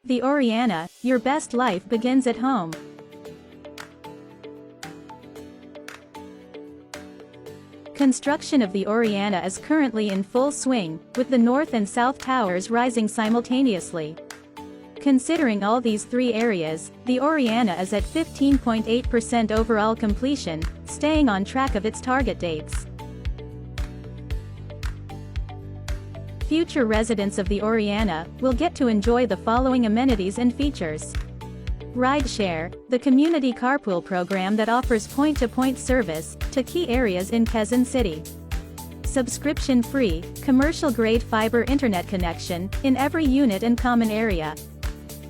The Oriana, your best life begins at home. Construction of the Oriana is currently in full swing, with the north and south towers rising simultaneously. Considering all these three areas, the Oriana is at 15.8% overall completion, staying on track of its target dates. Future residents of the Oriana will get to enjoy the following amenities and features. Rideshare, the community carpool program that offers point-to-point service to key areas in Quezon City. Subscription-free, commercial-grade fiber internet connection in every unit and common area.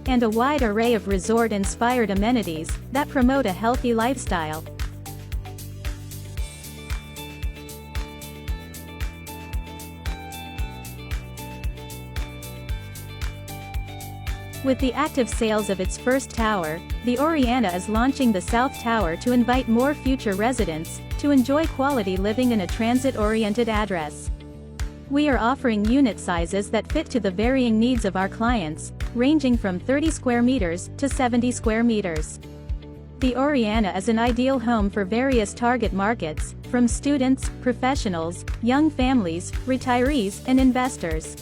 And a wide array of resort-inspired amenities that promote a healthy lifestyle. With the active sales of its first tower, the Oriana is launching the South Tower to invite more future residents to enjoy quality living in a transit-oriented address. We are offering unit sizes that fit to the varying needs of our clients, ranging from 30 square meters to 70 square meters. The Oriana is an ideal home for various target markets, from students, professionals, young families, retirees, and investors.